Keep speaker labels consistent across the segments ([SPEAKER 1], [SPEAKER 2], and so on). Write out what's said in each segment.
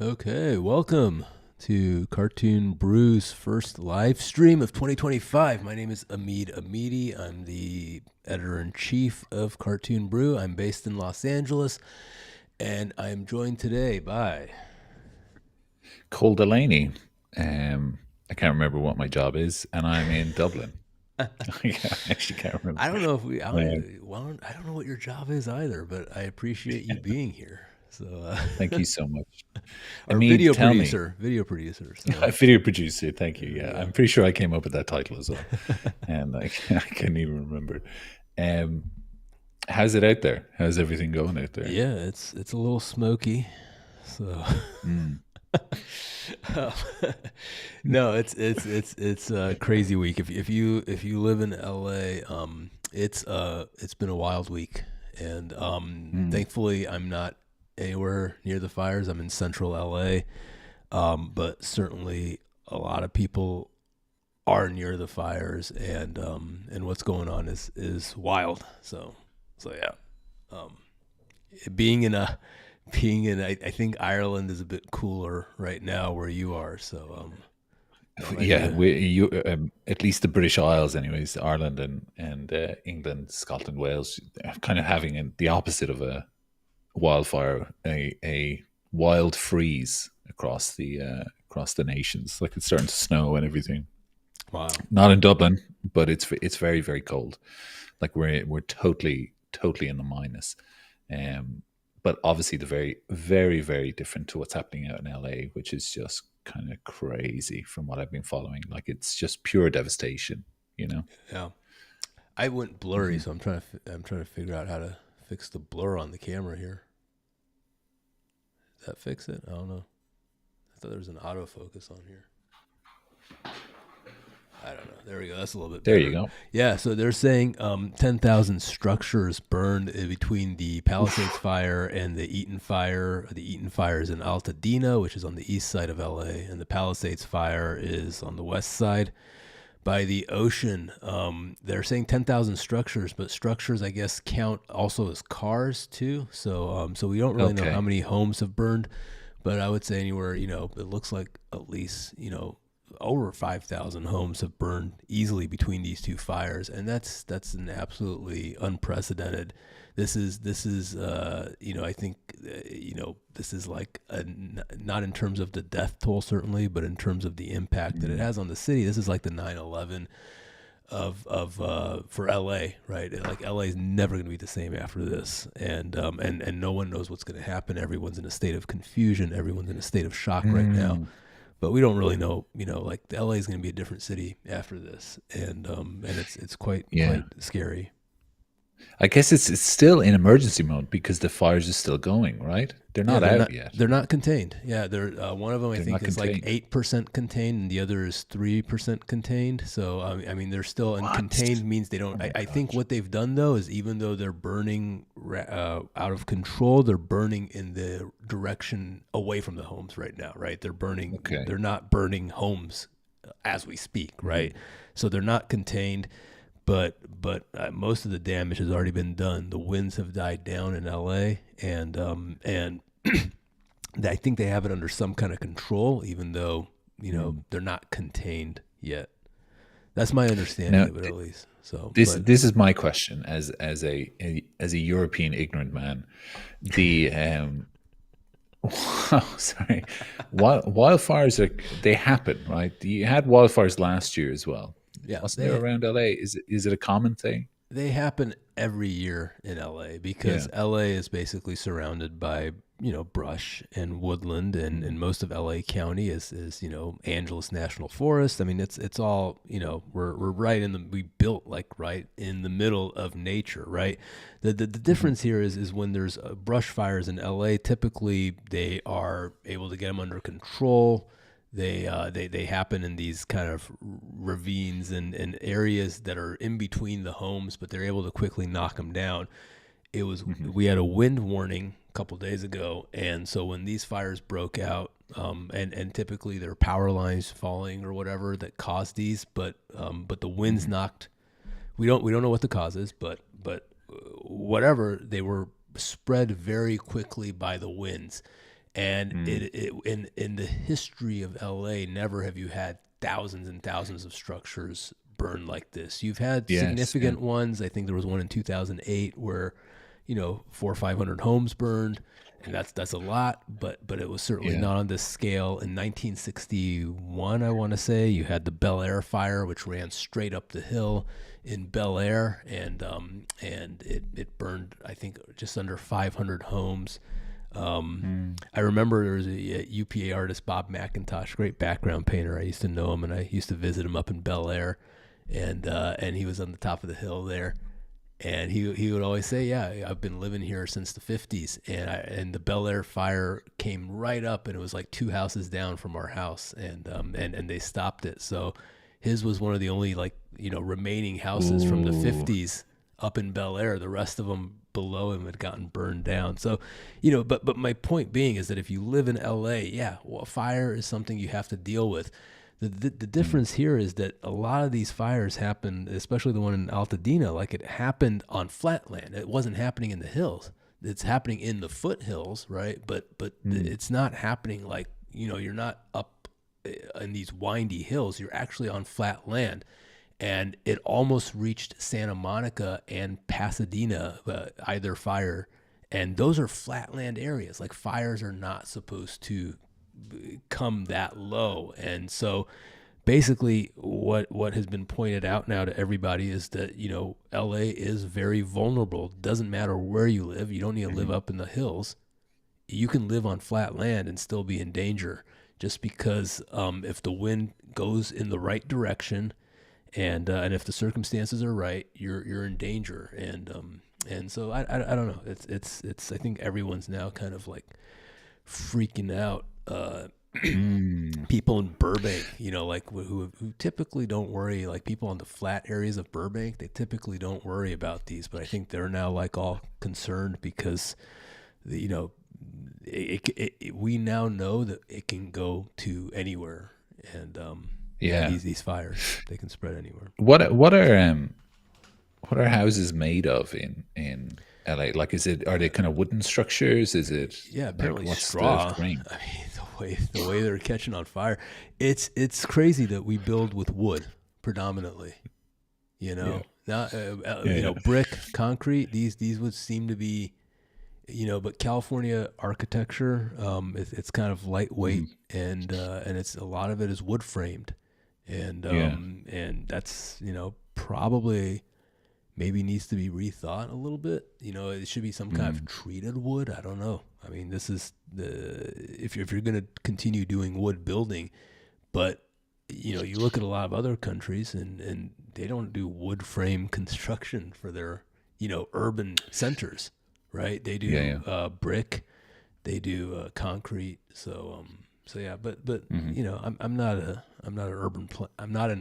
[SPEAKER 1] Okay, welcome to Cartoon Brew's first live stream of 2025. My name is Amid Amidi. I'm the editor-in-chief of Cartoon Brew. I'm based in Los Angeles, and I'm joined today by
[SPEAKER 2] Cole Delaney. I can't remember what my job is, and I'm in Dublin. I actually can't remember.
[SPEAKER 1] I don't know if I don't know what your job is either, but I appreciate you being here. So,
[SPEAKER 2] Thank you so much.
[SPEAKER 1] our
[SPEAKER 2] Amit, tell me.
[SPEAKER 1] video producer. So,
[SPEAKER 2] Video producer, thank you.
[SPEAKER 1] there we
[SPEAKER 2] Yeah,
[SPEAKER 1] go.
[SPEAKER 2] I'm pretty sure I came up with that title as well. And I can't even remember. Um, how's it out there? How's everything going out there?
[SPEAKER 1] Yeah, it's a little smoky. So,
[SPEAKER 2] Mm.
[SPEAKER 1] um, no, it's a crazy week. If you live in LA, it's been a wild week, and
[SPEAKER 2] Mm.
[SPEAKER 1] thankfully I'm not anywhere near the fires. I'm in central LA, but certainly a lot of people are near the fires, and what's going on is wild. So yeah, um, being in a being in I think Ireland is a bit cooler right now where you are. So that might be
[SPEAKER 2] Yeah,
[SPEAKER 1] a
[SPEAKER 2] at least the British Isles, anyways, Ireland and England, Scotland, Wales, kind of having the opposite of a wildfire, a wild freeze across the nations. Like it's starting to snow and everything.
[SPEAKER 1] wow.
[SPEAKER 2] Not in Dublin, but it's very very cold. Like we're totally in the minus. Um, but obviously the very different to what's happening out in LA, which is just kind of crazy from what I've been following. Like it's just pure devastation, you know.
[SPEAKER 1] Yeah, I went blurry,
[SPEAKER 2] Hmm.
[SPEAKER 1] so I'm trying to figure out how to fix the blur on the camera here. Does that fix it? I don't know. I thought there was an autofocus on here. I don't know. There we go. That's a little bit
[SPEAKER 2] There you
[SPEAKER 1] better.
[SPEAKER 2] go.
[SPEAKER 1] Yeah. So they're saying 10,000 structures burned between the Palisades
[SPEAKER 2] Oof.
[SPEAKER 1] fire and the Eaton fire. The Eaton fire is in Altadena, which is on the east side of LA, and the Palisades fire is on the west side by the ocean. They're saying 10,000 structures, but structures, I guess, count also as cars too. So we don't really know how
[SPEAKER 2] Okay.
[SPEAKER 1] many homes have burned, but I would say anywhere, it looks like at least, over 5,000 homes have burned easily between these two fires, and that's an absolutely unprecedented. I think, this is like not in terms of the death toll certainly, but in terms of the impact that it
[SPEAKER 2] Mm.
[SPEAKER 1] has on the city. This is like the 9/11 of for LA, right? Like LA is never going to be the same after this, and no one knows what's going to happen. Everyone's in a state of confusion. Everyone's in a state of shock right now,
[SPEAKER 2] Mm.
[SPEAKER 1] but we don't really know. Like LA is going to be a different city after this, and it's quite
[SPEAKER 2] Yeah.
[SPEAKER 1] scary.
[SPEAKER 2] I guess it's still in emergency mode because the fires are still going, right? They're
[SPEAKER 1] Yeah,
[SPEAKER 2] not out yet.
[SPEAKER 1] they're not contained. Yeah, they're one of them I
[SPEAKER 2] They're
[SPEAKER 1] think
[SPEAKER 2] not
[SPEAKER 1] is like
[SPEAKER 2] contained.
[SPEAKER 1] 8% contained, and the other is 3% contained. So I mean, they're still
[SPEAKER 2] What?
[SPEAKER 1] uncontained means they
[SPEAKER 2] Oh
[SPEAKER 1] don't.
[SPEAKER 2] my
[SPEAKER 1] I think
[SPEAKER 2] gosh.
[SPEAKER 1] what they've done though is even though they're burning out of control, they're burning in the direction away from the homes right now. Right, they're burning.
[SPEAKER 2] Okay.
[SPEAKER 1] They're not burning homes as we speak. Right,
[SPEAKER 2] Mhm.
[SPEAKER 1] so they're not contained. But most of the damage has already been done. The winds have died down in LA, and I think they have it under some kind of control, even though
[SPEAKER 2] Mm.
[SPEAKER 1] they're not contained yet. That's my understanding
[SPEAKER 2] Now,
[SPEAKER 1] of it, at least. So,
[SPEAKER 2] this
[SPEAKER 1] but
[SPEAKER 2] this is my question as a European ignorant man. The sorry, wildfires they happen, right? You had wildfires last year as well.
[SPEAKER 1] yeah,
[SPEAKER 2] Wasn't there
[SPEAKER 1] they
[SPEAKER 2] around LA? Is it a common thing?
[SPEAKER 1] they happen every year in LA
[SPEAKER 2] Yeah.
[SPEAKER 1] because LA is basically surrounded by brush and woodland, and
[SPEAKER 2] Mm.
[SPEAKER 1] most of LA County is Angeles National Forest. I mean, it's all we're right in the we built like right in the middle of nature, right? The
[SPEAKER 2] Mhm.
[SPEAKER 1] difference here is when there's brush fires in LA, typically they are able to get them under control. They happen in these kind of ravines and areas that are in between the homes, but they're able to quickly knock them down.
[SPEAKER 2] Mhm.
[SPEAKER 1] We had a wind warning a couple days ago, and so when these fires broke out, and typically there are power lines falling or whatever that caused these, but the winds
[SPEAKER 2] Mhm.
[SPEAKER 1] knocked. We don't know what the cause is, but whatever, they were spread very quickly by the winds. And
[SPEAKER 2] Mm.
[SPEAKER 1] it in the history of LA, never have you had thousands and thousands of structures burned like this. You've had
[SPEAKER 2] Yes. Yeah.
[SPEAKER 1] significant ones. I think there was one in 2008 where, 400 or 500 homes burned, and that's a lot. But it was certainly
[SPEAKER 2] Yeah.
[SPEAKER 1] not on this scale. In 1961, I want to say you had the Bel Air fire, which ran straight up the hill in Bel Air, and it burned I think just under 500 homes. I remember there was a UPA artist, Bob McIntosh, great background painter. I used to know him, and I used to visit him up in Bel Air, and he was on the top of the hill there. And he would always say, "Yeah, I've been living here since the '50s." And the Bel Air fire came right up, and it was like 2 houses down from our house, and they stopped it. So his was one of the only, like, remaining houses from the '50s up in Bel Air. The rest of them below him had gotten burned down. So, but my point being is that if you live in LA, yeah, well, fire is something you have to deal with. The difference here is that a lot of these fires happened, especially the one in Altadena, like it happened on flat land. It wasn't happening in the hills. It's happening in the foothills, right? But it's not happening like, you're not up in these windy hills. You're actually on flat land. And it almost reached Santa Monica and Pasadena, either fire. And those are flatland areas. Like, fires are not supposed to come that low. And so basically what has been pointed out now to everybody is that, LA is very vulnerable. Doesn't matter where you live. You don't need to live up in the hills. You can live on flat land and still be in danger, just because if the wind goes in the right direction and if the circumstances are right, you're in danger. And so I don't know. It's I think everyone's now kind of like freaking out. People in Burbank, like who typically don't worry, like people in the flat areas of Burbank, they typically don't worry about these, but I think they're now like all concerned because, we now know that it can go to anywhere, and these fires, they can spread anywhere.
[SPEAKER 2] What are houses made of in LA? Like, are they kind of wooden structures? Is it
[SPEAKER 1] apparently
[SPEAKER 2] what's
[SPEAKER 1] straw?
[SPEAKER 2] the frame?
[SPEAKER 1] I mean, the way they're catching on fire, it's crazy that we build with wood predominantly. Not brick, concrete. These would seem to be, but California architecture, it's kind of lightweight, and it's a lot of it is wood framed, and that's probably maybe needs to be rethought a little bit. It should be some kind of treated wood. I don't know. I mean, this is if you're going to continue doing wood building, but you look at a lot of other countries and they don't do wood frame construction for their urban centers, right? They do brick, they do concrete. So yeah, but I'm not an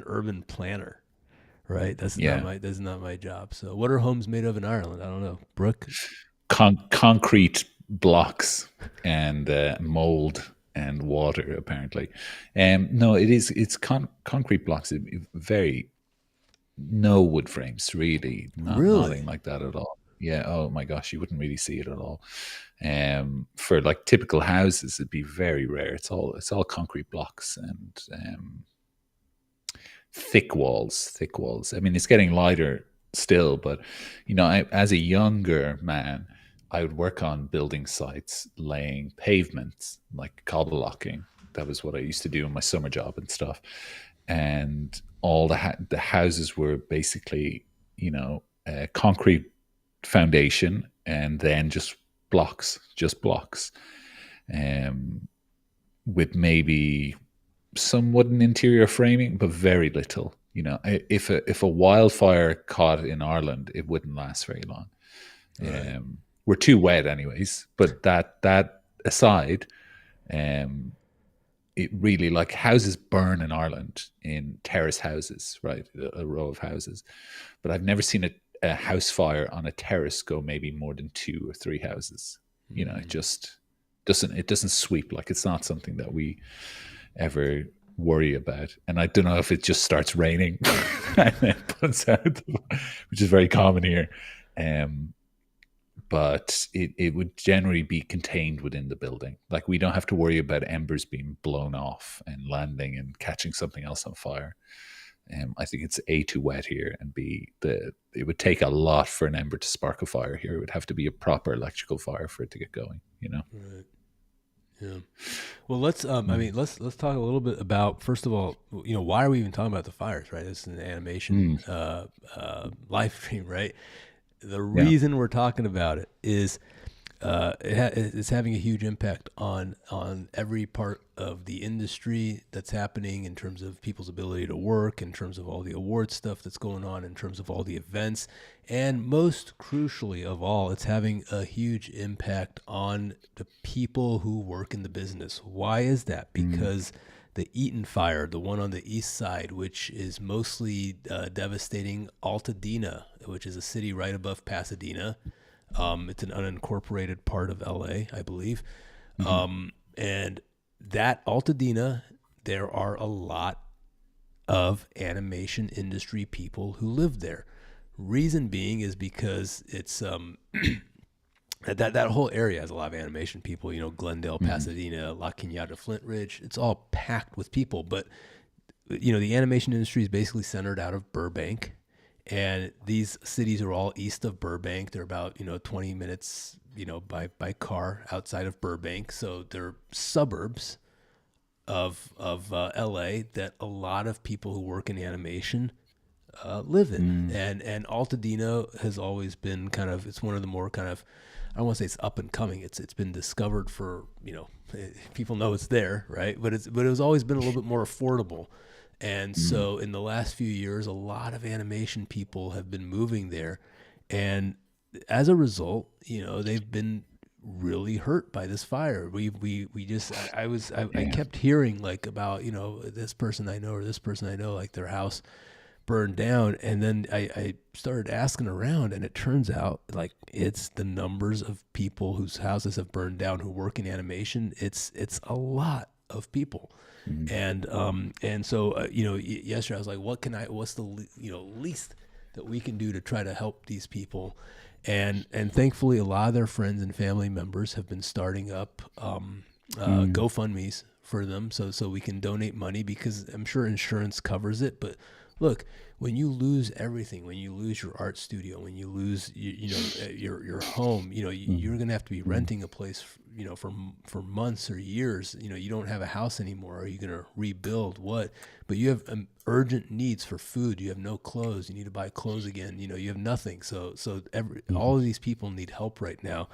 [SPEAKER 1] urban planner. Right, that's not my job. So, what are homes made of in Ireland? I don't know. Brick,
[SPEAKER 2] concrete blocks, and mold and water. Apparently, no, it's concrete blocks. Very no wood frames, really. Nothing like that at all. Yeah. Oh my gosh, you wouldn't really see it at all. For like typical houses, it'd be very rare. It's all concrete blocks and. Thick walls. I mean, it's getting lighter still, but as a younger man, I would work on building sites, laying pavements, like cobble locking. That was what I used to do in my summer job and stuff. And all the houses were basically, a concrete foundation and then just blocks, with maybe some wooden interior framing, but very little. If a wildfire caught in Ireland, it wouldn't last very long. Right. We're too wet, anyways. But that aside, it really, like, houses burn in Ireland in terrace houses, right? A row of houses, but I've never seen a house fire on a terrace go maybe more than 2 or 3 houses. It just doesn't sweep. Like, it's not something that we ever worry about. And I don't know if it just starts raining and then puts out, which is very common here. But it would generally be contained within the building. Like, we don't have to worry about embers being blown off and landing and catching something else on fire. I think it's A, too wet here, and B, it would take a lot for an ember to spark a fire here. It would have to be a proper electrical fire for it to get going,
[SPEAKER 1] Right. Yeah. Well, let's talk a little bit about, first of all, why are we even talking about the fires, right? This is an animation live stream, right? The reason we're talking about it is it's having a huge impact on every part of the industry that's happening in terms of people's ability to work, in terms of all the award stuff that's going on, in terms of all the events, and most crucially of all, it's having a huge impact on the people who work in the business. Why is that? Because the Eaton fire, the one on the east side, which is mostly devastating Altadena, which is a city right above Pasadena. It's an unincorporated part of LA, I believe. And that Altadena, there are a lot of animation industry people who live there. Reason being is because it's that whole area has a lot of animation people. Glendale, Pasadena, La Cañada, Flint Ridge. It's all packed with people. But the animation industry is basically centered out of Burbank. And these cities are all east of Burbank. They're about 20 minutes by car outside of Burbank. So they're suburbs of LA that a lot of people who work in animation live in. And Altadena has always been it's one of the more I don't want to say it's up and coming. It's been discovered for people know it's there, right? But it was always been a little bit more affordable. And so in the last few years, a lot of animation people have been moving there. And as a result, they've been really hurt by this fire. I kept hearing about, this person I know or this person I know, like their house burned down. And then I started asking around, and it turns out like it's the numbers of people whose houses have burned down who work in animation. It's a lot of people. And so yesterday I was like, what's the least that we can do to try to help these people? And thankfully a lot of their friends and family members have been starting up GoFundMe's for them so we can donate money, because I'm sure insurance covers it. But look, when you lose everything, when you lose your art studio, when you lose your home, you're going to have to be renting a place for months or years. You don't have a house anymore. Are you going to rebuild what? But you have urgent needs for food. You have no clothes. You need to buy clothes again. You have nothing. So all of these people need help right now.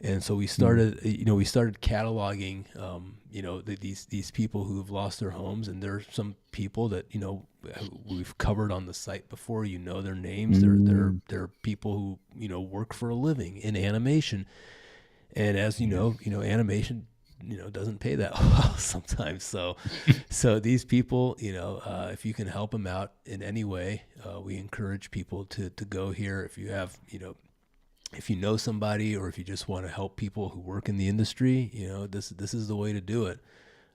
[SPEAKER 1] And so we started, cataloging, these people who have lost their homes, and there are some people that we've covered on the site before. Their names. They're people who work for a living in animation, and as animation doesn't pay that well sometimes. So these people, if you can help them out in any way, we encourage people to go here. If you have if you know somebody, or if you just want to help people who work in the industry, this is the way to do it.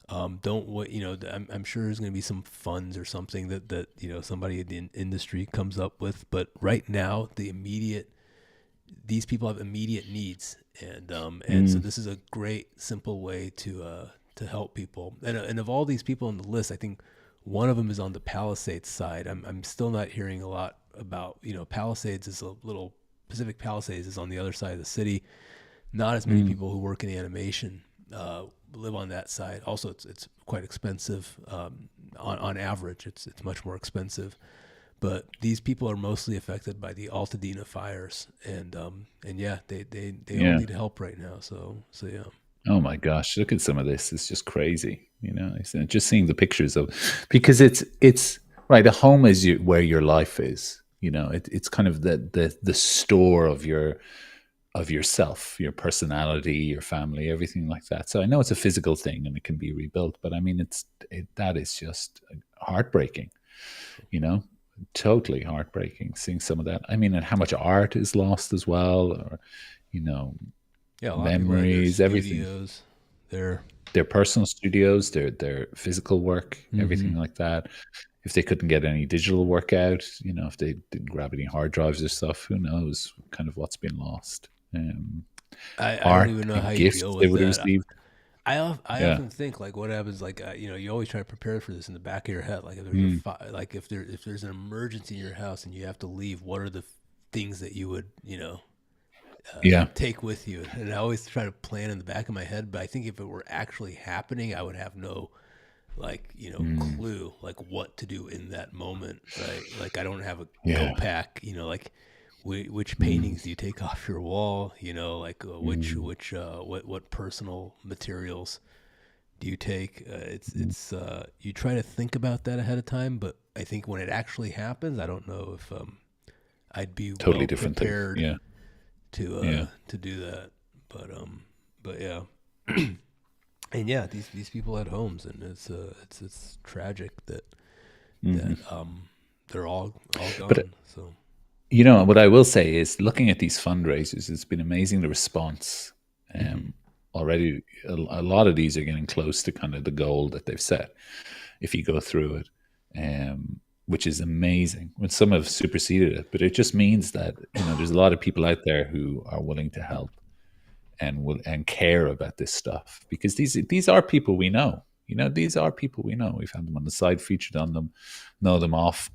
[SPEAKER 1] Don't wait. I'm sure there's going to be some funds or something that somebody in the industry comes up with. But right now, these people have immediate needs, and so this is a great, simple way to help people. And of all these people on the list, I think one of them is on the Palisades side. I'm still not hearing a lot about Palisades is a little. Pacific Palisades is on the other side of the city. Not as many people who work in animation live on that side. Also, it's quite expensive. On average, it's much more expensive. But these people are mostly affected by the Altadena fires, and yeah, they all need help right now. So yeah.
[SPEAKER 2] Oh my gosh, look at some of this. It's just crazy. Just seeing the pictures because it's right. A home is where your life is. It's kind of the store of yourself, your personality, your family, everything like that. So I know it's a physical thing and it can be rebuilt, but I mean, that is just heartbreaking, totally heartbreaking seeing some of that. I mean, and how much art is lost as well, or, memories, everything. Their personal studios, their physical work, everything like that. If they couldn't get any digital work out, if they didn't grab any hard drives or stuff, who knows kind of what's been lost.
[SPEAKER 1] I
[SPEAKER 2] art,
[SPEAKER 1] don't even know how you
[SPEAKER 2] gifts
[SPEAKER 1] deal
[SPEAKER 2] they
[SPEAKER 1] with
[SPEAKER 2] would have
[SPEAKER 1] that.
[SPEAKER 2] received.
[SPEAKER 1] I often think what happens, you always try to prepare for this in the back of your head. Like if there's an emergency in your house and you have to leave, what are the things that you would take with you? And I always try to plan in the back of my head. But I think if it were actually happening, I would have no clue what to do in that moment, right? Like I don't have a go pack, which paintings do you take off your wall? You know, like what personal materials do you take? It's you try to think about that ahead of time, but I think when it actually happens, I don't know if I'd be
[SPEAKER 2] Totally
[SPEAKER 1] well
[SPEAKER 2] different thing.
[SPEAKER 1] prepared
[SPEAKER 2] Yeah. Yeah.
[SPEAKER 1] to do that. But yeah. And yeah, these people had homes, and it's tragic that they're all gone.
[SPEAKER 2] But
[SPEAKER 1] So
[SPEAKER 2] you know what I will say is, looking at these fundraisers, it's been amazing, the response. Already, a lot of these are getting close to kind of the goal that they've set. If you go through it, which is amazing. When some have superseded it, but it just means that there's a lot of people out there who are willing to help and care about this stuff, because these are people we know. These are people we know. We've had them on the side, featured on them, know them off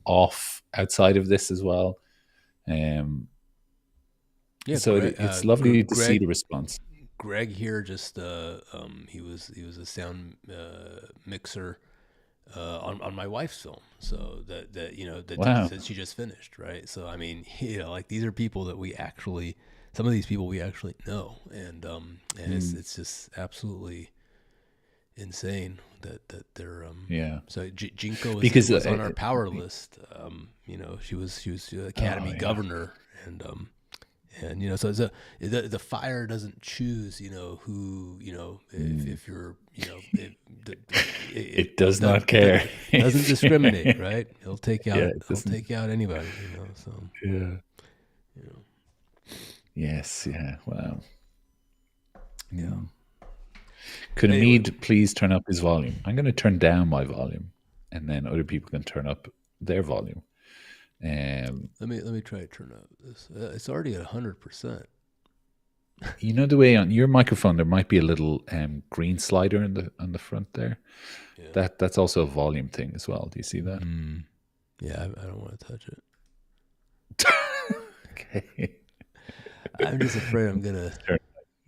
[SPEAKER 2] outside of this as well. So it's lovely to see the response.
[SPEAKER 1] Greg here just he was a sound mixer on my wife's film, so that she just finished, right? So I mean, like these are people that some of these people we actually know, and it's just absolutely insane that they're So Jinko was on our power list. She was Academy governor, and so the fire doesn't choose who if you're
[SPEAKER 2] it does not care.
[SPEAKER 1] It doesn't discriminate, right? He'll take out anybody, so
[SPEAKER 2] Yes, yeah, wow. Yeah. Could Hamid please turn up his volume? I'm going to turn down my volume, and then other people can turn up their volume.
[SPEAKER 1] Let me try to turn up this. It's already at 100%.
[SPEAKER 2] The way on your microphone there might be a little green slider on the front there. Yeah. That's also a volume thing as well. Do you see that?
[SPEAKER 1] Yeah, I don't want to touch it.
[SPEAKER 2] Okay.
[SPEAKER 1] I'm just afraid I'm gonna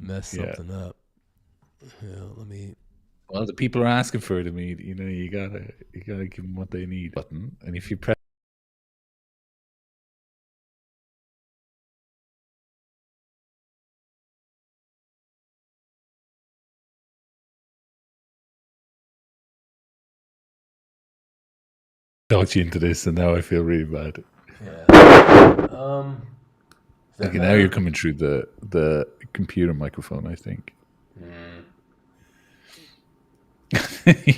[SPEAKER 1] mess something up. Let me.
[SPEAKER 2] Well, the people are asking for it, Hamid. You gotta give them what they need. Button, and if you press. Talked you into this, and now I feel really bad.
[SPEAKER 1] Yeah.
[SPEAKER 2] Okay, now you're coming through the computer microphone, I think.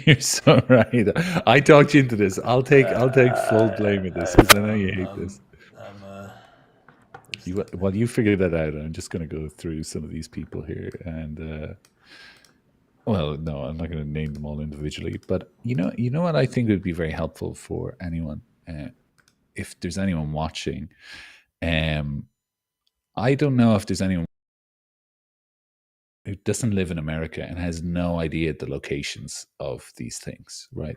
[SPEAKER 2] You're so right. I talked you into this. I'll take full blame of this, because I know you hate this. While you figure that out, I'm just going to go through some of these people here, and well, no, I'm not going to name them all individually, but you know what I think would be very helpful for anyone, if there's anyone watching. I don't know if there's anyone who doesn't live in America and has no idea the locations of these things, right?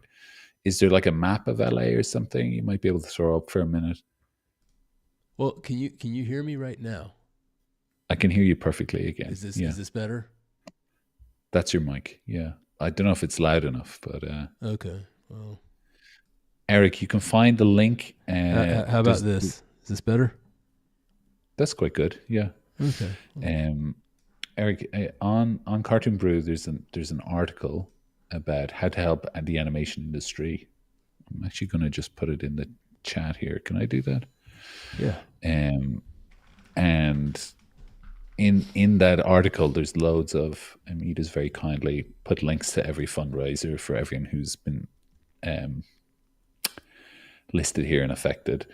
[SPEAKER 2] Is there like a map of LA or something you might be able to throw up for a minute?
[SPEAKER 1] Well, can you hear me right now?
[SPEAKER 2] I can hear you perfectly again.
[SPEAKER 1] Is this better?
[SPEAKER 2] That's your mic. Yeah. I don't know if it's loud enough, but
[SPEAKER 1] okay. Well,
[SPEAKER 2] Eric, you can find the link.
[SPEAKER 1] How about this? Is this better?
[SPEAKER 2] That's quite good. Yeah.
[SPEAKER 1] Okay.
[SPEAKER 2] Eric, on Cartoon Brew, there's an article about how to help the animation industry. I'm actually going to just put it in the chat here. Can I do that?
[SPEAKER 1] Yeah.
[SPEAKER 2] And in that article, there's loads of, Hamid has very kindly put links to every fundraiser for everyone who's been listed here and affected.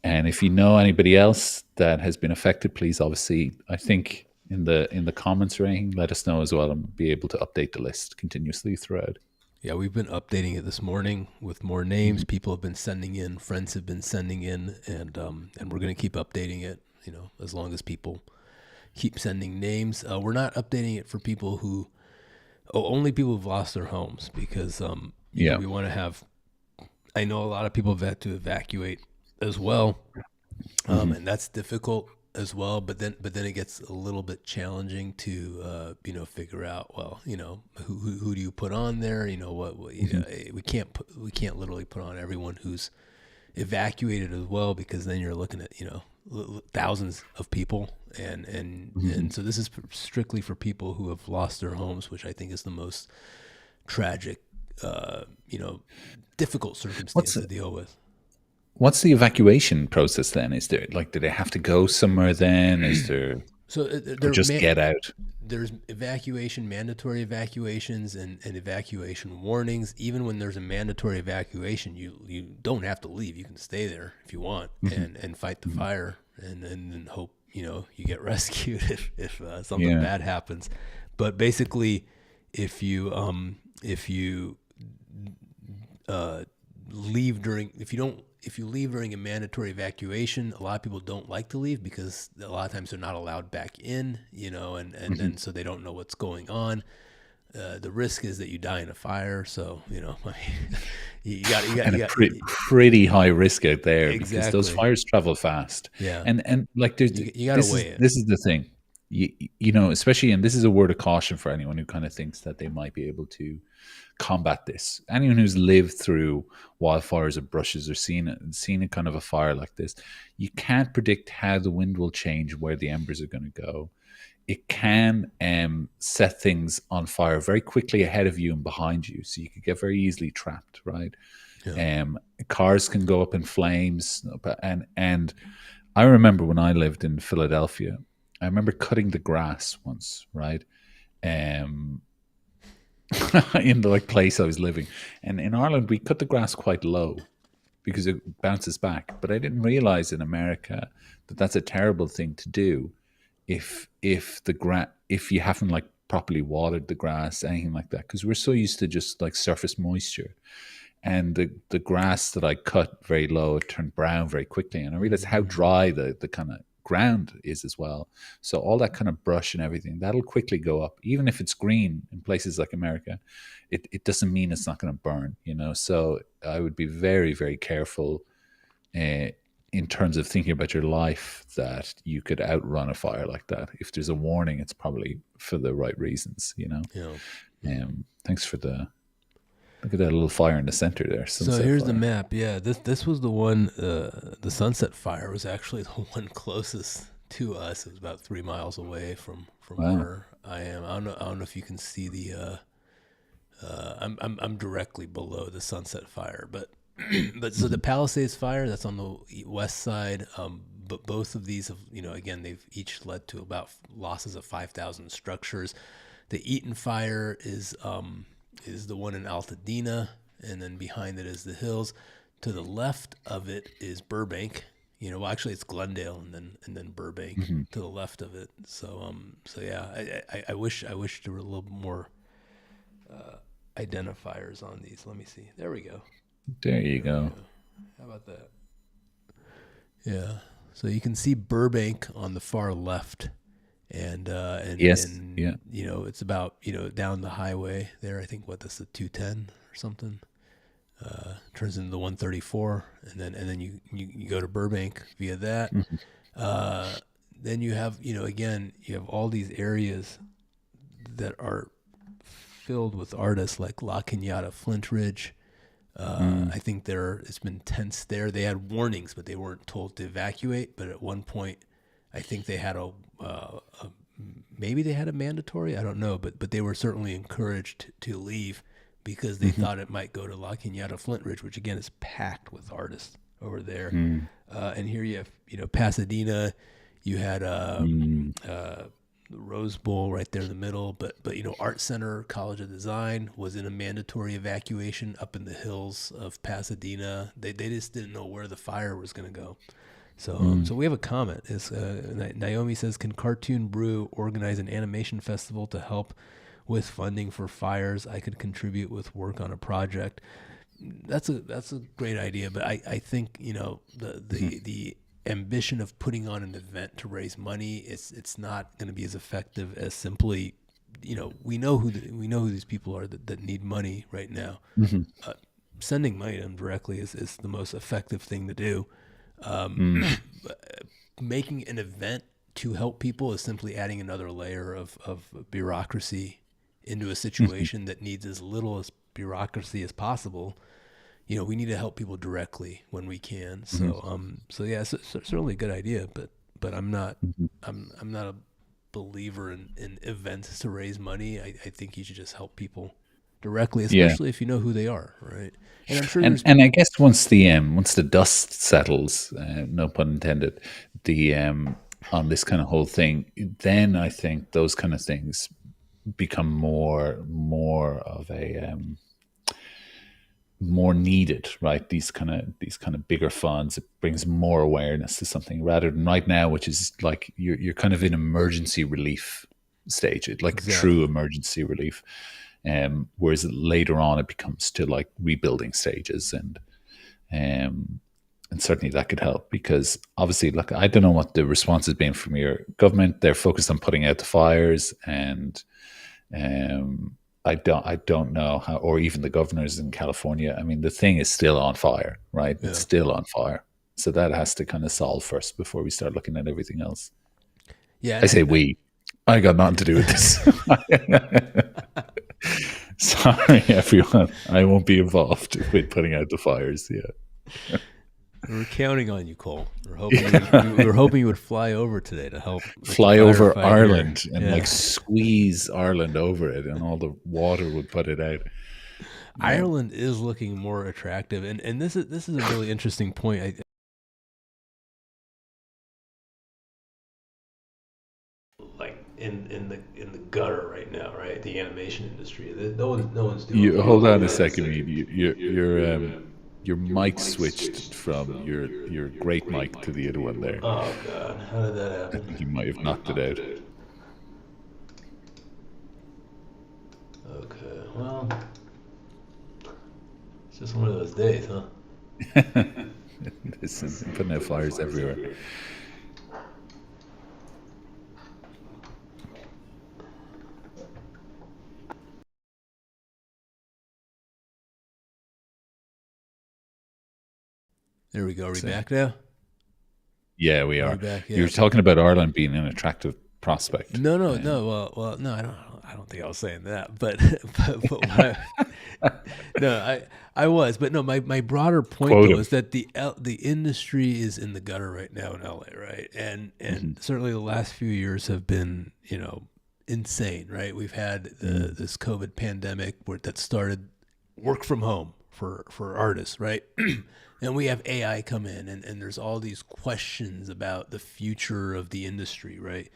[SPEAKER 2] And if you know anybody else that has been affected, please, obviously, I think in the comments or anything, let us know as well, and be able to update the list continuously throughout.
[SPEAKER 1] Yeah, we've been updating it this morning with more names. People have been sending in, friends have been sending in, and we're going to keep updating it, as long as people keep sending names. We're not updating it for people only people who've lost their homes, because we want to have, I know a lot of people have had to evacuate as well, and that's difficult as well. But then it gets a little bit challenging to figure out, well, who do you put on there? We can't literally put on everyone who's evacuated as well, because then you're looking at thousands of people, and so this is strictly for people who have lost their homes, which I think is the most tragic, difficult circumstance
[SPEAKER 2] What's
[SPEAKER 1] to deal with.
[SPEAKER 2] what's the evacuation process then? Is there like, do they have to go somewhere then? Is there,
[SPEAKER 1] So
[SPEAKER 2] or just get out?
[SPEAKER 1] there's mandatory evacuations, and evacuation warnings. Even when there's a mandatory evacuation, you don't have to leave. You can stay there if you want, and fight the fire, and hope you get rescued if something
[SPEAKER 2] Yeah.
[SPEAKER 1] bad happens. But basically, if you leave during if you leave during a mandatory evacuation, a lot of people don't like to leave because a lot of times they're not allowed back in, and then so they don't know what's going on. The risk is that you die in a fire. So, you
[SPEAKER 2] And a
[SPEAKER 1] got
[SPEAKER 2] pretty high risk out there, because those
[SPEAKER 1] exactly.
[SPEAKER 2] fires travel fast.
[SPEAKER 1] Yeah.
[SPEAKER 2] And like, there's
[SPEAKER 1] You got to weigh it.
[SPEAKER 2] this is the thing. Especially, and this is a word of caution for anyone who kind of thinks that they might be able to combat this. Anyone who's lived through wildfires or brushes, or seen a kind of a fire like this, you can't predict how the wind will change, where the embers are going to go. It can set things on fire very quickly ahead of you and behind you, so you could get very easily trapped, right?
[SPEAKER 1] Yeah.
[SPEAKER 2] Cars can go up in flames, and I remember when I lived in Philadelphia, I remember cutting the grass once, right? Um, in the like place I was living, and in Ireland we cut the grass quite low because it bounces back. But I didn't realize in America that that's a terrible thing to do if you haven't like properly watered the grass, anything like that, because we're so used to just like surface moisture. And the grass that I cut very low, it turned brown very quickly, and I realized how dry the kind of ground is as well. So all that kind of brush and everything, that'll quickly go up. Even if it's green in places like America, it doesn't mean it's not going to burn, So I would be very, very careful in terms of thinking about your life, that you could outrun a fire like that. If there's a warning, it's probably for the right reasons.
[SPEAKER 1] Yeah.
[SPEAKER 2] Thanks for look at that little fire in the center there.
[SPEAKER 1] So
[SPEAKER 2] Sunset
[SPEAKER 1] here's the
[SPEAKER 2] fire.
[SPEAKER 1] map. Yeah, this was the one. The Sunset Fire was actually the one closest to us. It was about 3 miles away from
[SPEAKER 2] Wow.
[SPEAKER 1] where I am. I don't know if you can see the. I'm directly below the Sunset Fire, but so the Palisades Fire, that's on the west side. But both of these have, again, they've each led to about losses of 5,000 structures. The Eaton Fire is the one in Altadena, and then behind it is the hills. To the left of it is Burbank. Well, actually, it's Glendale, and then Burbank to the left of it. So yeah, I wish there were a little more identifiers on these. Let me see. There we go.
[SPEAKER 2] There you go.
[SPEAKER 1] How about that? Yeah. So you can see Burbank on the far left, and
[SPEAKER 2] Yes. Yeah.
[SPEAKER 1] it's about down the highway there. I think that's the 210 or something. Turns into the 134, and then you go to Burbank via that. Then you have again you have all these areas that are filled with artists like La Cañada, Flint Ridge. I think it's been tense there. They had warnings, but they weren't told to evacuate. But at one point, I think they had maybe they had a mandatory. I don't know, but they were certainly encouraged to leave because they thought it might go to La Cañada, Flint Ridge, which again is packed with artists over there. And here you have Pasadena. You had the Rose Bowl right there in the middle, but Art Center College of Design was in a mandatory evacuation up in the hills of Pasadena. They just didn't know where the fire was going to go. So we have a comment. Naomi says, "Can Cartoon Brew organize an animation festival to help with funding for fires? I could contribute with work on a project." That's a great idea, but I think the ambition of putting on an event to raise money, it's not going to be as effective as simply, we know who these people are that need money right now. Sending money to them directly is the most effective thing to do. Making an event to help people is simply adding another layer of bureaucracy into a situation that needs as little as bureaucracy as possible. we need to help people directly when we can.
[SPEAKER 2] Mhm.
[SPEAKER 1] So yeah, it's certainly a good idea, but
[SPEAKER 2] Mhm.
[SPEAKER 1] I'm not a believer in events to raise money. I think you should just help people directly,
[SPEAKER 2] Yeah,
[SPEAKER 1] especially if you know who they are, right? And I'm sure
[SPEAKER 2] and
[SPEAKER 1] there's
[SPEAKER 2] I guess once the dust settles, no pun intended, the on this kind of whole thing, then I think those kind of things become more of a more needed, right? These kind of bigger funds, it brings more awareness to something rather than right now, which is like you're kind of in emergency relief stage, like true
[SPEAKER 1] exactly.
[SPEAKER 2] emergency relief. Whereas later on it becomes to like rebuilding stages, um, and certainly that could help because obviously, like I don't know what the response has been from your government. They're focused on putting out the fires, and I don't know how, or even the governors in California. I mean, the thing is still on fire, right? It's
[SPEAKER 1] Yeah.
[SPEAKER 2] still on fire. So that has to kind of solve first before we start looking at everything else.
[SPEAKER 1] Yeah,
[SPEAKER 2] I
[SPEAKER 1] and
[SPEAKER 2] say we. I got nothing to do with this. Sorry, everyone. I won't be involved with putting out the fires. Yeah.
[SPEAKER 1] we're counting on you, Cole. We're hoping
[SPEAKER 2] Yeah.
[SPEAKER 1] we were hoping you would fly over today to help with the
[SPEAKER 2] Fly over
[SPEAKER 1] firefight here.
[SPEAKER 2] Ireland and like
[SPEAKER 1] Yeah.
[SPEAKER 2] squeeze Ireland over it, and all the water would put it out. Yeah.
[SPEAKER 1] Ireland is looking more attractive, and this is a really interesting point. Like in the gutter right now, right? The animation industry. No one's doing
[SPEAKER 2] You
[SPEAKER 1] well.
[SPEAKER 2] hold on
[SPEAKER 1] Hold
[SPEAKER 2] a
[SPEAKER 1] on a
[SPEAKER 2] second,
[SPEAKER 1] second.
[SPEAKER 2] Mead. Your
[SPEAKER 1] Your
[SPEAKER 2] mic
[SPEAKER 1] mic
[SPEAKER 2] switched
[SPEAKER 1] switched
[SPEAKER 2] from
[SPEAKER 1] from
[SPEAKER 2] your
[SPEAKER 1] your
[SPEAKER 2] great
[SPEAKER 1] great
[SPEAKER 2] mic to
[SPEAKER 1] mic
[SPEAKER 2] the
[SPEAKER 1] to
[SPEAKER 2] other
[SPEAKER 1] the
[SPEAKER 2] one
[SPEAKER 1] other one.
[SPEAKER 2] there.
[SPEAKER 1] Oh God, how did that
[SPEAKER 2] I
[SPEAKER 1] happen?
[SPEAKER 2] think you might
[SPEAKER 1] You
[SPEAKER 2] have
[SPEAKER 1] might have
[SPEAKER 2] knocked it
[SPEAKER 1] knocked
[SPEAKER 2] out.
[SPEAKER 1] it out. Okay, well, it's just one of those days, huh?
[SPEAKER 2] Listen,
[SPEAKER 1] Listen,
[SPEAKER 2] putting out
[SPEAKER 1] putting out
[SPEAKER 2] fires
[SPEAKER 1] fires
[SPEAKER 2] everywhere.
[SPEAKER 1] everywhere. There we go. Are we
[SPEAKER 2] So,
[SPEAKER 1] back now?
[SPEAKER 2] yeah, we
[SPEAKER 1] Are we
[SPEAKER 2] are.
[SPEAKER 1] back?
[SPEAKER 2] You
[SPEAKER 1] Yeah.
[SPEAKER 2] were
[SPEAKER 1] So
[SPEAKER 2] talking about Ireland being an attractive prospect.
[SPEAKER 1] no. Well, no. I don't think I was saying that, but but what no, I was, but no. My broader point
[SPEAKER 2] Quote
[SPEAKER 1] though
[SPEAKER 2] him.
[SPEAKER 1] is that the industry is in the gutter right now in LA, right? And
[SPEAKER 2] Hmm.
[SPEAKER 1] certainly the last few years have been insane, right? We've had
[SPEAKER 2] Mm.
[SPEAKER 1] this COVID pandemic that started work from home for artists, right? And we have AI come in, and there's all these questions about the future of the industry, right?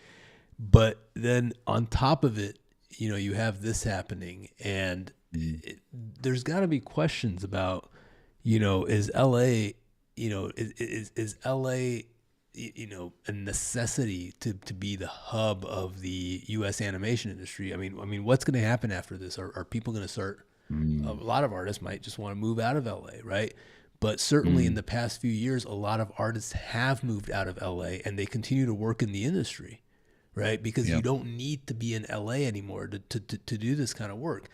[SPEAKER 1] But then on top of it, you have this happening, and
[SPEAKER 2] Mm.
[SPEAKER 1] there's got to be questions about, is LA, is LA, a necessity to be the hub of the U.S. animation industry? I mean, what's going to happen after this? Are people going to start? A
[SPEAKER 2] Mm.
[SPEAKER 1] lot of artists might just want to move out of LA, right? But certainly in
[SPEAKER 2] Mm.
[SPEAKER 1] the past few years, a lot of artists have moved out of LA and they continue to work in the industry, right? Because
[SPEAKER 2] Yeah.
[SPEAKER 1] you don't need to be in LA anymore to do this kind of work.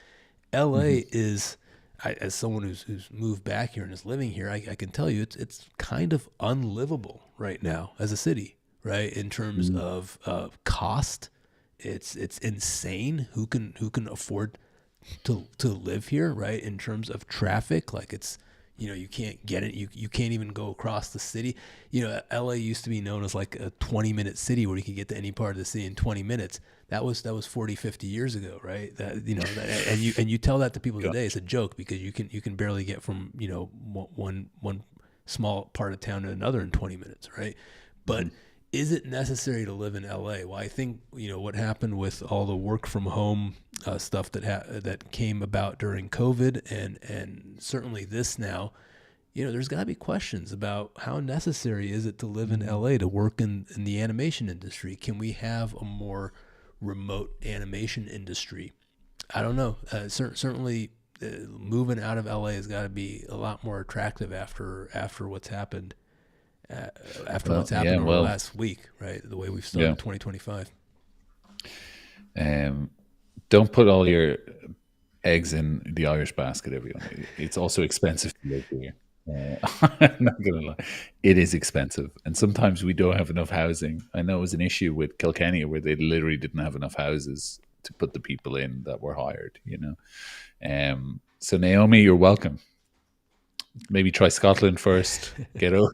[SPEAKER 1] LA
[SPEAKER 2] Hmm.
[SPEAKER 1] is, as someone who's moved back here and is living here, I can tell you it's kind of unlivable right now as a city, right? In terms
[SPEAKER 2] Mm.
[SPEAKER 1] of cost, it's insane. Who can afford to live here, right? In terms of traffic, like you can't get it. You can't even go across the city. LA used to be known as like a 20-minute city where you could get to any part of the city in 20 minutes. That was 40, 50 years ago, right? And you tell that to people
[SPEAKER 2] Yeah.
[SPEAKER 1] today, it's a joke because you can barely get from one small part of town to another in 20 minutes, right? But
[SPEAKER 2] Mhm.
[SPEAKER 1] is it necessary to live in LA? Well, I think what happened with all the work from home stuff that came about during COVID, and certainly this now. There's got to be questions about how necessary is it to live in
[SPEAKER 2] Mm.
[SPEAKER 1] LA to work in the animation industry? Can we have a more remote animation industry? I don't know. Certainly, moving out of LA has got to be a lot more attractive after what's happened uh, after
[SPEAKER 2] Well,
[SPEAKER 1] what's
[SPEAKER 2] yeah.
[SPEAKER 1] happened over the
[SPEAKER 2] Well,
[SPEAKER 1] last week, right? The way we've
[SPEAKER 2] yeah.
[SPEAKER 1] started 2025.
[SPEAKER 2] Um, don't put all your eggs in the Irish basket, everyone. It's also expensive to live here. I'm not gonna lie, it is expensive, and sometimes we don't have enough housing. I know it was an issue with Kilkenny where they literally didn't have enough houses to put the people in that were hired. So Naomi, you're welcome. Maybe try Scotland first. Get over.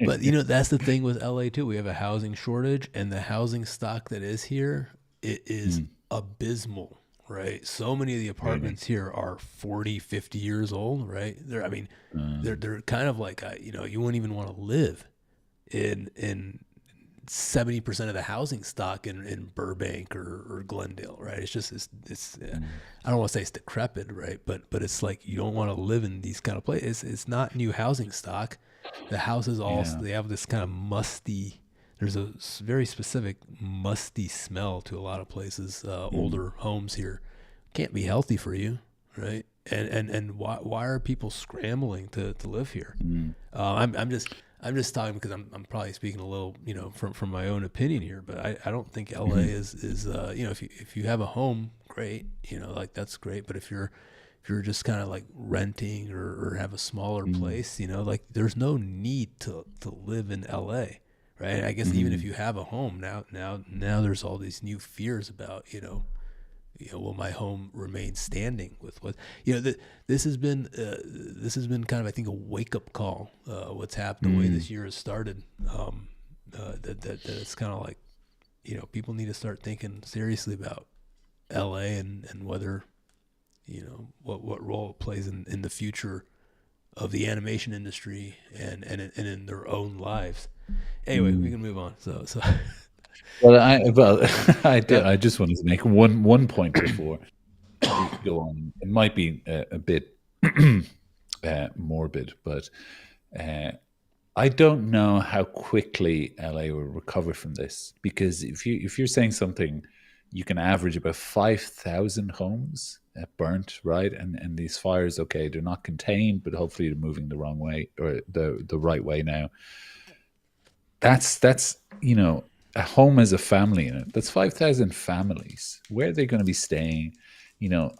[SPEAKER 1] But you know, that's the thing with LA too. We have a housing shortage, and the housing stock that is here, it is
[SPEAKER 2] Mm,
[SPEAKER 1] abysmal, right? So many of the
[SPEAKER 2] really.
[SPEAKER 1] apartments here are 40, 50 years old, right? I mean, they're kind of like, you know, you wouldn't even want to live in 70% of the housing stock in Burbank or Glendale, right? It's just it's
[SPEAKER 2] Mm,
[SPEAKER 1] I don't want to say it's decrepit, right? But it's like you don't want to live in these kind of places. It's not new housing stock. The houses all
[SPEAKER 2] yeah.
[SPEAKER 1] they have this kind of musty. There's a very specific musty smell to a lot of places.
[SPEAKER 2] Mm,
[SPEAKER 1] Older homes here can't be healthy for you, right? And why are people scrambling to live here?
[SPEAKER 2] mm,
[SPEAKER 1] I'm just talking because I'm probably speaking a little, you know, from my own opinion here, but I don't think LA
[SPEAKER 2] mhm,
[SPEAKER 1] is you know, if you have a home, great, you know, like that's great. But if you're just kind of like renting or have a smaller
[SPEAKER 2] mm,
[SPEAKER 1] place, you know, like there's no need to live in LA, right? I guess even if
[SPEAKER 2] mhm,
[SPEAKER 1] you have a home now there's all these new fears about, will my home remain standing with what, this has been kind of, I think, a wake up call, what's happened, the way
[SPEAKER 2] mm,
[SPEAKER 1] this year has started, that it's kind of like, people need to start thinking seriously about LA and whether, what role it plays in the future of the animation industry and in their own lives. Anyway, we
[SPEAKER 2] mm.
[SPEAKER 1] can move on. So
[SPEAKER 2] Well, I did.
[SPEAKER 1] yep.
[SPEAKER 2] I just wanted to make one point before we go on. It might be a bit morbid, but uh, I don't know how quickly LA will recover from this. Because if you're saying something, you can average about 5,000 homes burnt, right? And these fires, okay, they're not contained, but hopefully they're moving the wrong way or the right way now. That's a home as a family in it. That's 5,000 families. Where are they going to be staying?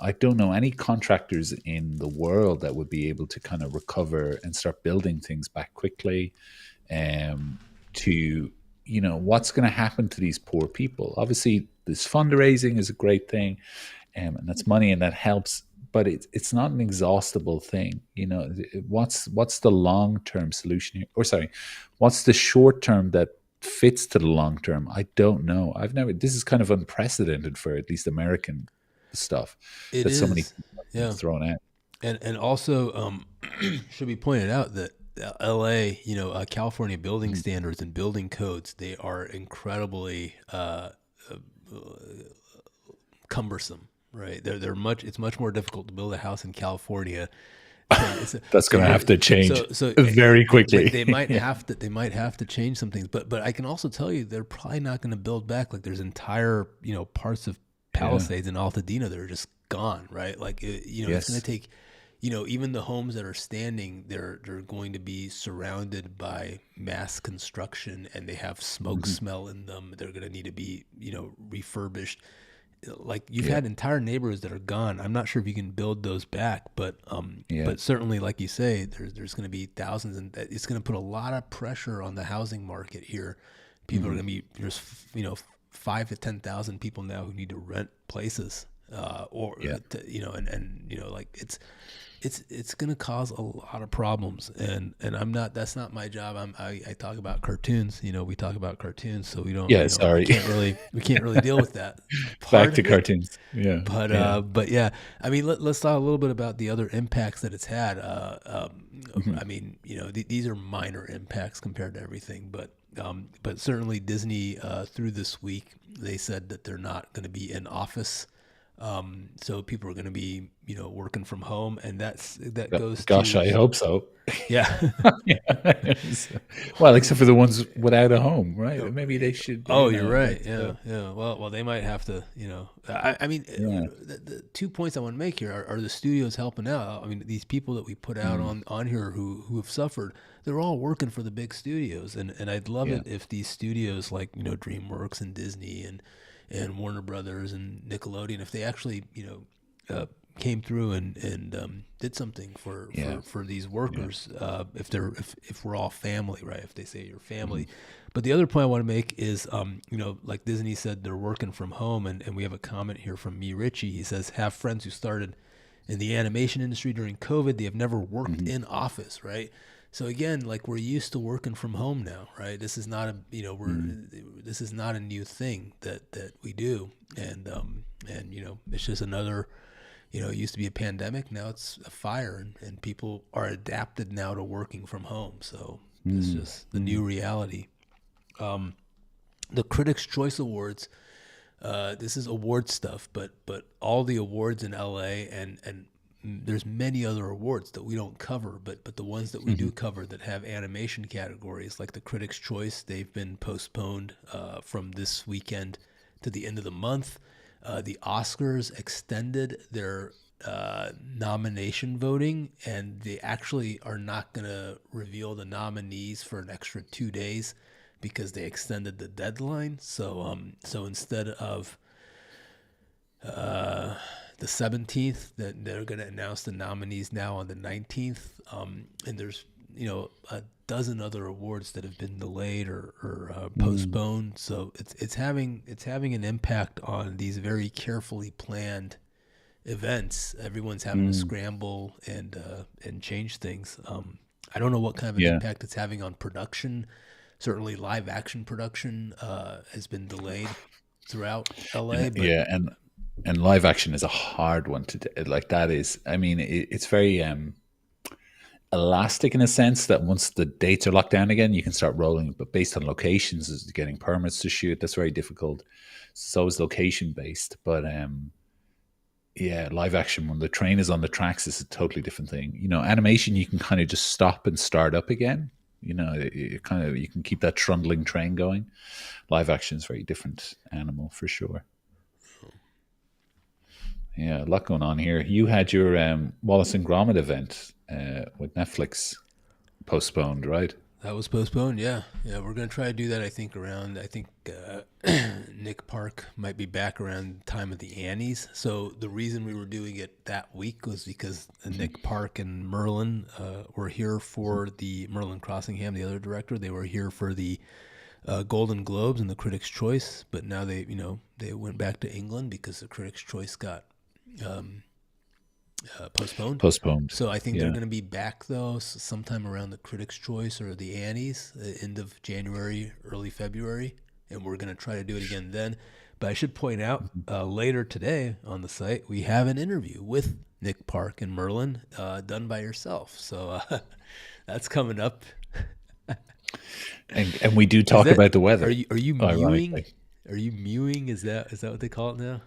[SPEAKER 2] I don't know any contractors in the world that would be able to kind of recover and start building things back quickly. Um, to what's going to happen to these poor people? Obviously, this fundraising is a great thing, and that's money and that helps. But it's not an exhaustible thing. What's the long term solution here? Or sorry, what's the short term that fits to the long term? I don't know. I've never. This is kind of unprecedented for at least American stuff
[SPEAKER 1] It
[SPEAKER 2] that so many
[SPEAKER 1] is,
[SPEAKER 2] people are being
[SPEAKER 1] yeah.
[SPEAKER 2] thrown out.
[SPEAKER 1] And also, should be pointed out that LA, California building
[SPEAKER 2] Mhm.
[SPEAKER 1] standards and building codes, they are incredibly cumbersome, right? It's much more difficult to build a house in California than it's
[SPEAKER 2] That's
[SPEAKER 1] so
[SPEAKER 2] going to
[SPEAKER 1] you're
[SPEAKER 2] have to change
[SPEAKER 1] so
[SPEAKER 2] very quickly.
[SPEAKER 1] they might
[SPEAKER 2] Yeah.
[SPEAKER 1] have to change some things, but I can also tell you they're probably not going to build back. Like there's entire, parts of
[SPEAKER 2] Yeah.
[SPEAKER 1] Palisades and Altadena that are just gone, right? Like it's going to
[SPEAKER 2] Yes.
[SPEAKER 1] take, even the homes that are standing, they're going to be surrounded by mass construction, and they have smoke
[SPEAKER 2] Mhm.
[SPEAKER 1] smell in them. They're going to need to be, refurbished. Like you've
[SPEAKER 2] Yeah.
[SPEAKER 1] had entire neighborhoods that are gone. I'm not sure if you can build those back,
[SPEAKER 2] Yeah.
[SPEAKER 1] but certainly, like you say, there's going to be thousands, and it's going to put a lot of pressure on the housing market here. People are
[SPEAKER 2] Mhm.
[SPEAKER 1] going to be there's 5 to 10,000 people now who need to rent places, or
[SPEAKER 2] Yeah.
[SPEAKER 1] like it's going to cause a lot of problems, and I'm not that's not my job. I talk about cartoons. We talk about cartoons, so we don't,
[SPEAKER 2] Yeah.
[SPEAKER 1] we
[SPEAKER 2] Sorry.
[SPEAKER 1] can't really deal with that part
[SPEAKER 2] Back to
[SPEAKER 1] of it.
[SPEAKER 2] cartoons. Yeah.
[SPEAKER 1] But
[SPEAKER 2] Yeah.
[SPEAKER 1] but yeah, I mean, let's talk a little bit about the other impacts that it's had.
[SPEAKER 2] Mhm.
[SPEAKER 1] I mean, these are minor impacts compared to everything, but certainly Disney, through this week, they said that they're not going to be in office. So people are going to be, working from home, and that goes
[SPEAKER 2] Gosh,
[SPEAKER 1] to,
[SPEAKER 2] I hope so.
[SPEAKER 1] yeah.
[SPEAKER 2] Yeah. Well, except for the ones without a home, right? Maybe they should,
[SPEAKER 1] Oh, you're right.
[SPEAKER 2] that's
[SPEAKER 1] Yeah, yeah. Well, they might have to. I mean,
[SPEAKER 2] yeah.
[SPEAKER 1] the 2 points I want to make here are the studios helping out. I mean, these people that we put out
[SPEAKER 2] Mm,
[SPEAKER 1] on here who have suffered, they're all working for the big studios, and I'd love
[SPEAKER 2] yeah.
[SPEAKER 1] it if these studios like, DreamWorks and Disney and Warner Brothers and Nickelodeon, if they actually, came through and did something for
[SPEAKER 2] Yeah.
[SPEAKER 1] these
[SPEAKER 2] Yeah.
[SPEAKER 1] workers, if we're all family, right? If they say you're
[SPEAKER 2] Mhm.
[SPEAKER 1] family. But the other point I want to make is, like Disney said, they're working from home, and we have a comment here from Me Richie. He says, have friends who started in the animation industry during COVID. They have never worked
[SPEAKER 2] Hmm.
[SPEAKER 1] in office, right? So again, like we're used to working from home now, right? This is not a
[SPEAKER 2] Mm.
[SPEAKER 1] this is not a new thing that we do, and it's just another, it used to be a pandemic, now it's a fire, and people are adapted now to working from home. So it's
[SPEAKER 2] Mm.
[SPEAKER 1] just the new
[SPEAKER 2] Mm.
[SPEAKER 1] reality. The Critics' Choice Awards. This is award stuff, but all the awards in LA, and there's many other awards that we don't cover, but the ones that we do cover that have animation categories, like the Critics' Choice, they've been postponed from this weekend to the end of the month. The Oscars extended their nomination voting, and they actually are not going to reveal the nominees for an extra 2 days because they extended the deadline. So instead of the 17th, that they're going to announce the nominees now on the 19th. And there's a dozen other awards that have been delayed or
[SPEAKER 2] Mm.
[SPEAKER 1] postponed. So it's having an impact on these very carefully planned events. Everyone's having to
[SPEAKER 2] Mm.
[SPEAKER 1] scramble and change things. I don't know what kind of an
[SPEAKER 2] Yeah.
[SPEAKER 1] impact it's having on production. Certainly, live action production has been delayed throughout LA, but
[SPEAKER 2] Yeah, and live action is a hard one to do. Like that is, I mean, it's very elastic in a sense that once the dates are locked down again, you can start rolling. But based on locations, is getting permits to shoot. That's very difficult. So is location based. But yeah, live action when the train is on the tracks is a totally different thing. Animation you can kind of just stop and start up again. It kind of you can keep that trundling train going. Live action is a very different animal for sure. Yeah, a lot going on here. You had your Wallace and Gromit event with Netflix postponed, right?
[SPEAKER 1] that was postponed. Yeah, yeah, we're gonna try to do that. I think Nick Park might be back around the time of the Annies. So the reason we were doing it that week was because Nick Park and Merlin were here for the Merlin Crossingham, the other director. They were here for the Golden Globes and the Critics' Choice, but now they went back to England because the Critics' Choice got postponed.
[SPEAKER 2] Postponed.
[SPEAKER 1] So I think they're
[SPEAKER 2] Yeah.
[SPEAKER 1] going to be back though sometime around the Critics' Choice or the Annies, end of January, early February, and we're going to try to do it again then. But I should point out later today on the site we have an interview with Nick Park and Merlin done by yourself. So that's coming up.
[SPEAKER 2] And we do
[SPEAKER 1] Is
[SPEAKER 2] talk
[SPEAKER 1] that
[SPEAKER 2] about the weather,
[SPEAKER 1] are you mewing?
[SPEAKER 2] ironically.
[SPEAKER 1] Are you mewing? Is that what they call it now?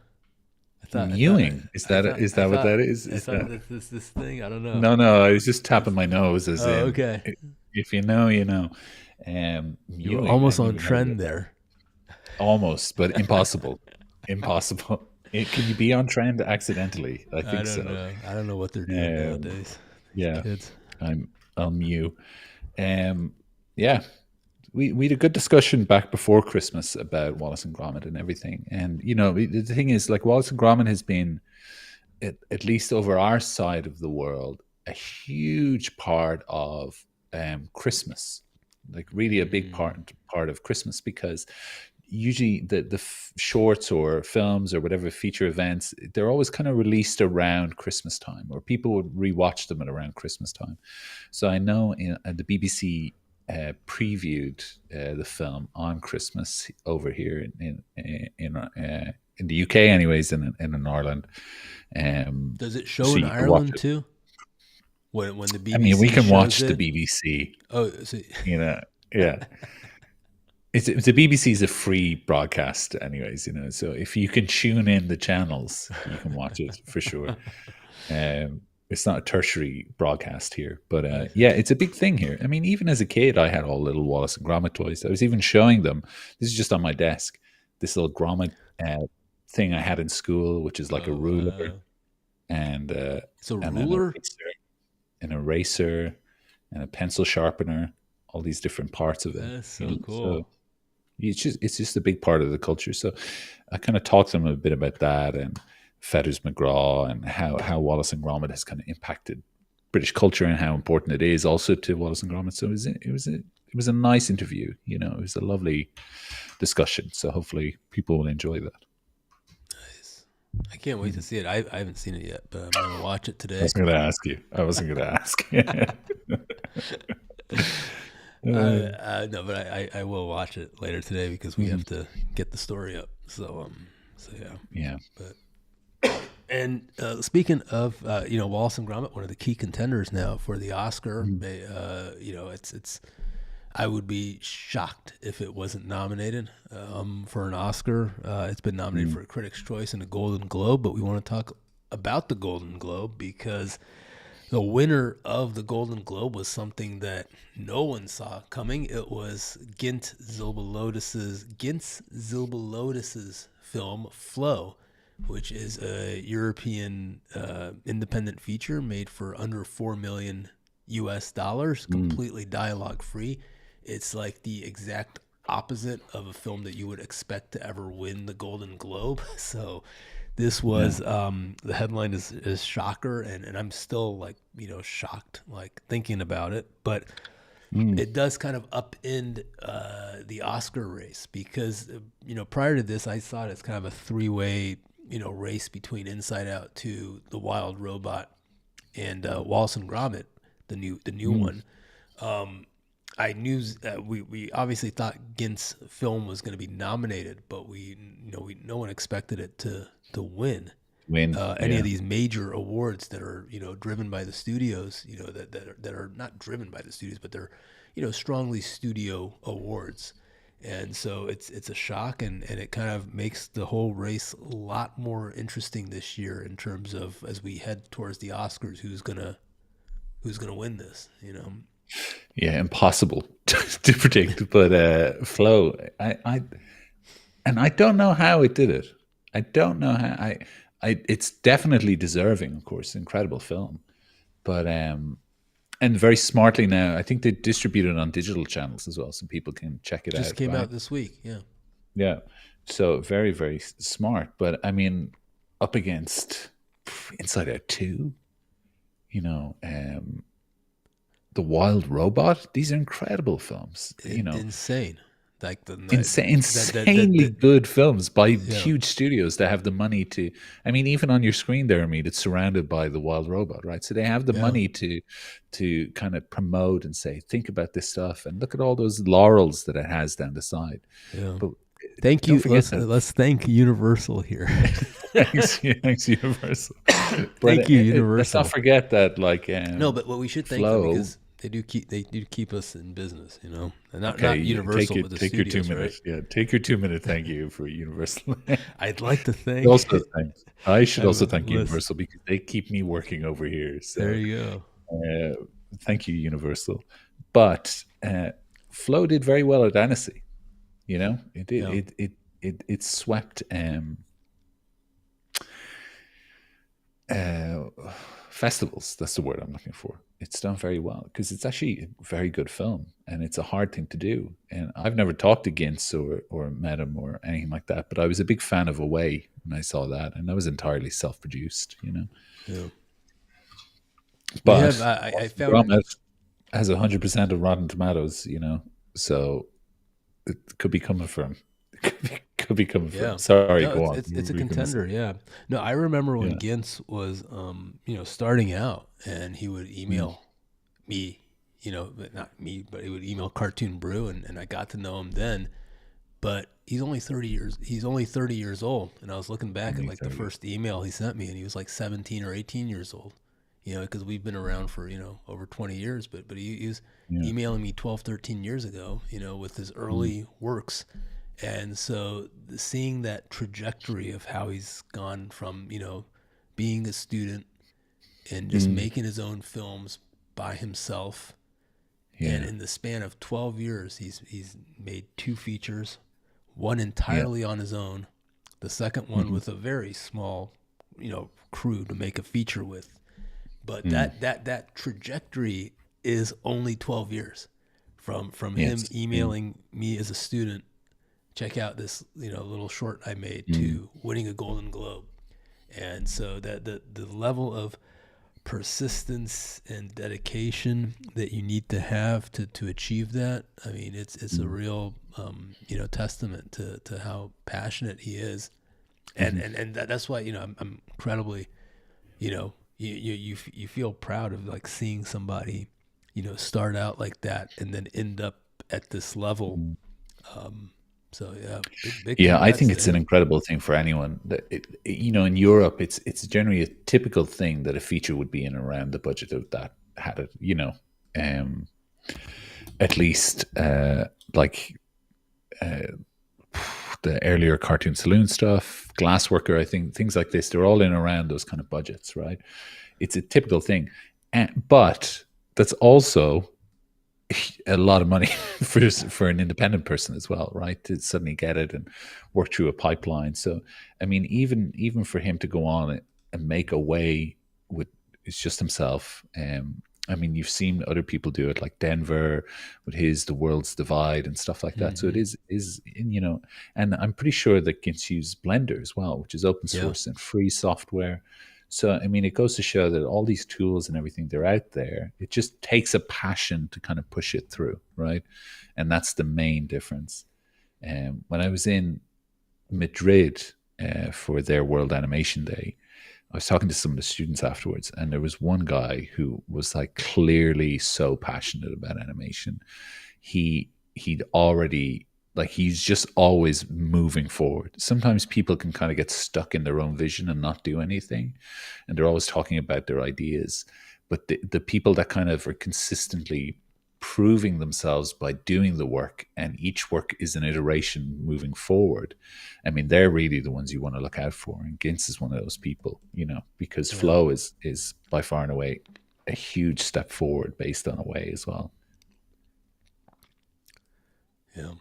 [SPEAKER 1] I thought I thought
[SPEAKER 2] Mewing. Is
[SPEAKER 1] I
[SPEAKER 2] that
[SPEAKER 1] thought
[SPEAKER 2] is
[SPEAKER 1] I
[SPEAKER 2] that what
[SPEAKER 1] thought
[SPEAKER 2] that is?
[SPEAKER 1] I
[SPEAKER 2] Is
[SPEAKER 1] thought
[SPEAKER 2] that
[SPEAKER 1] that this thing. I don't know.
[SPEAKER 2] no, no, I was just
[SPEAKER 1] It's,
[SPEAKER 2] tapping my nose as
[SPEAKER 1] oh,
[SPEAKER 2] in
[SPEAKER 1] okay.
[SPEAKER 2] if you know, you know.
[SPEAKER 1] You were
[SPEAKER 2] Mewing. I
[SPEAKER 1] almost
[SPEAKER 2] hadn't
[SPEAKER 1] on
[SPEAKER 2] even heard of
[SPEAKER 1] trend
[SPEAKER 2] it.
[SPEAKER 1] there.
[SPEAKER 2] Almost, but impossible. Impossible. Can you be on trend accidentally? I
[SPEAKER 1] I
[SPEAKER 2] think
[SPEAKER 1] don't
[SPEAKER 2] so.
[SPEAKER 1] know. I don't know what they're doing
[SPEAKER 2] Um,
[SPEAKER 1] nowadays. These
[SPEAKER 2] yeah,
[SPEAKER 1] kids.
[SPEAKER 2] I'll mew. Um, yeah, we had a good discussion back before Christmas about Wallace and Gromit and everything. And the thing is, like Wallace and Gromit has been, at least over our side of the world, a huge part of Christmas. Like really a big
[SPEAKER 1] Mm,
[SPEAKER 2] part of Christmas because usually the shorts or films or whatever feature events, they're always kind of released around Christmas time, or people would rewatch them at around Christmas time. So I know the BBC previewed the film on Christmas over here in the UK, anyways, in Ireland.
[SPEAKER 1] does it show
[SPEAKER 2] So
[SPEAKER 1] in
[SPEAKER 2] you can watch
[SPEAKER 1] Ireland
[SPEAKER 2] it.
[SPEAKER 1] too? When the
[SPEAKER 2] I mean, we
[SPEAKER 1] BBC
[SPEAKER 2] can
[SPEAKER 1] shows
[SPEAKER 2] watch the
[SPEAKER 1] it?
[SPEAKER 2] BBC.
[SPEAKER 1] Oh, so,
[SPEAKER 2] Yeah. The BBC is a free broadcast, anyways. So if you can tune in the channels, you can watch it for sure. It's not a tertiary broadcast here, but
[SPEAKER 1] I
[SPEAKER 2] yeah,
[SPEAKER 1] see.
[SPEAKER 2] it's a big thing here. I mean, even as a kid, I had all little Wallace and Gromit toys. I was even showing them. This is just on my desk. This little Gromit thing I had in school, which is like a ruler
[SPEAKER 1] Oh,
[SPEAKER 2] and
[SPEAKER 1] it's a
[SPEAKER 2] and an
[SPEAKER 1] ruler.
[SPEAKER 2] eraser and a pencil sharpener. All these different parts of it.
[SPEAKER 1] That's so
[SPEAKER 2] So
[SPEAKER 1] cool.
[SPEAKER 2] it's just a big part of the culture. So I kind of talked to them a bit about that and Feathers McGraw and how Wallace and Gromit has kind of impacted British culture and how important it is also to Wallace and Gromit. So it was a nice interview. It was a lovely discussion. So hopefully people will enjoy that.
[SPEAKER 1] Nice. I can't wait to see it. I haven't seen it yet, but I'm gonna watch it
[SPEAKER 2] I
[SPEAKER 1] today.
[SPEAKER 2] wasn't going to ask you. I wasn't going to ask.
[SPEAKER 1] No, but I will watch it later today because we have to get the story up. So yeah.
[SPEAKER 2] Yeah.
[SPEAKER 1] But and speaking of Wallace and Gromit, one of the key contenders now for the Oscar. They, it's I would be shocked if it wasn't nominated for an Oscar. It's been nominated for a Critics' Choice and a Golden Globe, but we want to talk about the Golden Globe because the winner of the Golden Globe was something that no one saw coming. It was Gint Zilbalodis's film Flow, which is a European independent feature made for under $4 million US, completely dialogue free. It's like the exact opposite of a film that you would expect to ever win the Golden Globe. So this was the headline is shocker, and I'm still like shocked like thinking about it, but it does kind of upend the Oscar race because prior to this I saw it as kind of a three-way race between Inside Out 2, The Wild Robot, and Wallace and Gromit, the new one. I knew we obviously thought Gint's film was going to be nominated, but no one expected it to win any of these major awards that are driven by the studios, that are not driven by the studios, but they're strongly studio awards. And so it's a shock, and it kind of makes the whole race a lot more interesting this year in terms of as we head towards the Oscars, who's gonna win this,
[SPEAKER 2] Yeah, impossible to predict. But Flow, I don't know how it did it. I don't know how. It's definitely deserving, of course. Incredible film, but and very smartly now, I think they distribute it on digital channels as well, so people can check it out.
[SPEAKER 1] Just came out this week, yeah.
[SPEAKER 2] Yeah, so very, very smart. But I mean, up against Inside Out 2, The Wild Robot. These are incredible films.
[SPEAKER 1] Insane. Like
[SPEAKER 2] insanely good films by huge studios that have the money to. I mean, even on your screen there, it's surrounded by The Wild Robot, right? So they have the money to kind of promote and say, think about this stuff and look at all those laurels that it has down the side.
[SPEAKER 1] Yeah.
[SPEAKER 2] But
[SPEAKER 1] thank you. Let's thank Universal here.
[SPEAKER 2] thanks, Universal.
[SPEAKER 1] Thank you, Universal.
[SPEAKER 2] Let's not forget that,
[SPEAKER 1] no, but what we should thank them because they do keep us in business, and not Universal, but the
[SPEAKER 2] take
[SPEAKER 1] studios,
[SPEAKER 2] your 2 minutes.
[SPEAKER 1] Right?
[SPEAKER 2] Yeah, take your 2 minute thank you for Universal.
[SPEAKER 1] I'd like to thank.
[SPEAKER 2] I should also thank Universal because they keep me working over here. So
[SPEAKER 1] there you
[SPEAKER 2] go. Thank you, Universal. But Flow did very well at Annecy. It did. Yeah. It swept festivals. That's the word I'm looking for. It's done very well because it's actually a very good film, and it's a hard thing to do. And I've never talked to Gintz or met him or anything like that, but I was a big fan of Away when I saw that, and that was entirely self-produced.
[SPEAKER 1] Yeah.
[SPEAKER 2] But I found it has 100% of Rotten Tomatoes. So it could be coming from. Could be coming from. Sorry, go on.
[SPEAKER 1] It's a contender, yeah. No, I remember when Gintz was, starting out, and he would email me, not me, but he would email Cartoon Brew, and I got to know him then. But he's only 30 years old, and I was looking back at like the first email he sent me, and he was like 17 or 18 years old. Because we've been around for over 20 years, but he was emailing me 12, 13 years ago, with his early works. And so seeing that trajectory of how he's gone from, being a student and just making his own films by himself. Yeah. And in the span of 12 years, he's made 2 features, one entirely on his own, the second one with a very small, crew to make a feature with. But that trajectory is only 12 years from him emailing me as a student, check out this little short I made, to winning a Golden Globe. And so that the level of persistence and dedication that you need to have to achieve that, I mean, it's a real testament to how passionate he is And that's why I'm incredibly, you feel proud of like seeing somebody, start out like that and then end up at this level. So yeah, big
[SPEAKER 2] Yeah, I
[SPEAKER 1] congrats
[SPEAKER 2] think
[SPEAKER 1] to
[SPEAKER 2] it's an
[SPEAKER 1] him.
[SPEAKER 2] incredible thing for anyone. In Europe, it's generally a typical thing that a feature would be in around the budget of that had it. Um, at least like the earlier Cartoon Saloon stuff, Glassworker, I think things like this, they're all in around those kind of budgets, right? It's a typical thing, but that's also a lot of money for an independent person as well, right? To suddenly get it and work through a pipeline. So, I mean, even for him to go on and make a way with it's just himself. I mean, you've seen other people do it, like Denver with his "The World's Divide" and stuff like that. So it
[SPEAKER 1] Hmm.
[SPEAKER 2] is and I'm pretty sure that gets used Blender as well, which is open
[SPEAKER 1] Yeah,
[SPEAKER 2] source and free software. So, I mean, it goes to show that all these tools and everything, they're out there. It just takes a passion to kind of push it through, right? And that's the main difference. When I was in Madrid for their World Animation Day, I was talking to some of the students afterwards, and there was one guy who was like clearly so passionate about animation. He'd already like he's just always moving forward. Sometimes people can kind of get stuck in their own vision and not do anything, and they're always talking about their ideas. But the people that kind of are consistently proving themselves by doing the work, and each work is an iteration moving forward. I mean, they're really the ones you want to look out for. And Gintz is one of those people, because
[SPEAKER 1] yeah,
[SPEAKER 2] Flow is by far and away a huge step forward based on Away as well.
[SPEAKER 1] yeah.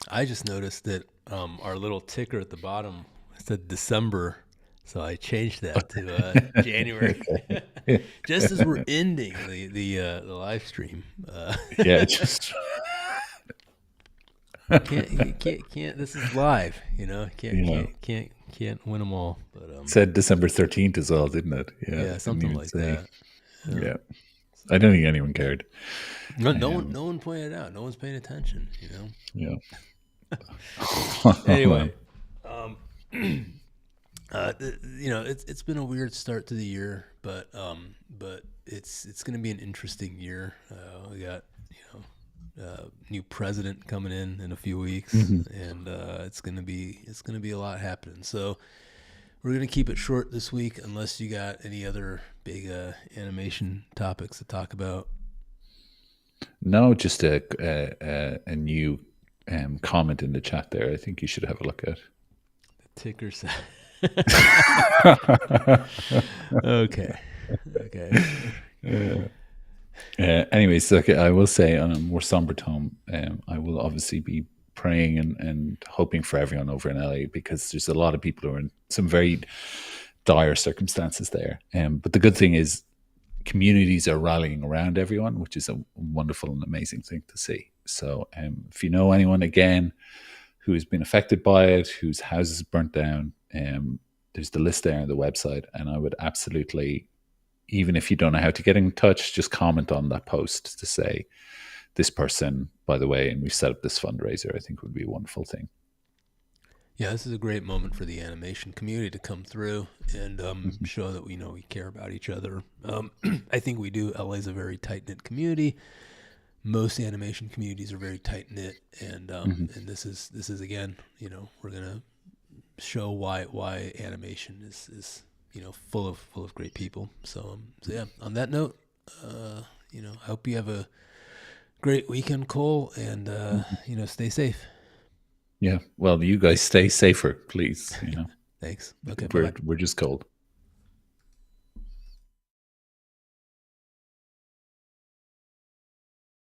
[SPEAKER 1] I just noticed that our little ticker at the bottom said December, so I changed that to January,
[SPEAKER 2] Okay.
[SPEAKER 1] just as we're ending the live stream.
[SPEAKER 2] Yeah, it just
[SPEAKER 1] Can't. This is live, Can't
[SPEAKER 2] yeah.
[SPEAKER 1] can't win them all. But
[SPEAKER 2] Said December 13th as well, didn't it? Yeah,
[SPEAKER 1] yeah,
[SPEAKER 2] didn't
[SPEAKER 1] something
[SPEAKER 2] even
[SPEAKER 1] like
[SPEAKER 2] say.
[SPEAKER 1] that. Yeah.
[SPEAKER 2] Yeah, I don't think anyone cared. Um,
[SPEAKER 1] No one pointed out. No one's paying attention.
[SPEAKER 2] yeah.
[SPEAKER 1] Anyway, um, it's been a weird start to the year, but it's going to be an interesting year. We got new president coming in a few weeks,
[SPEAKER 2] Mhm.
[SPEAKER 1] and it's gonna be a lot happening. So we're gonna keep it short this week, unless you got any other big animation topics to talk about.
[SPEAKER 2] No, just a new comment in the chat there. I think you should have a look at.
[SPEAKER 1] Ticker set. Okay. Okay.
[SPEAKER 2] Anyways, okay, I will say on a more somber tone, I will obviously be praying and hoping for everyone over in LA, because there's a lot of people who are in some very dire circumstances there. But the good thing is communities are rallying around everyone, which is a wonderful and amazing thing to see. So if you know anyone, again, who has been affected by it, whose houses burnt down, there's the list there on the website. And I would absolutely, even if you don't know how to get in touch, just comment on that post to say, this person, by the way, and we've set up this fundraiser, I think would be a wonderful thing.
[SPEAKER 1] Yeah, this is a great moment for the animation community to come through and
[SPEAKER 2] Mhm.
[SPEAKER 1] show that we care about each other. I think we do. LA's a very tight knit community. Most animation communities are very tight knit, and
[SPEAKER 2] Mhm.
[SPEAKER 1] this is again, we're gonna show why animation is full of great people. So yeah. On that note, I hope you have a great weekend, Cole, and
[SPEAKER 2] Mhm.
[SPEAKER 1] stay safe.
[SPEAKER 2] Yeah. Well, you guys stay safer, please.
[SPEAKER 1] Thanks. Okay. Bye
[SPEAKER 2] We're
[SPEAKER 1] bye.
[SPEAKER 2] we're just cold.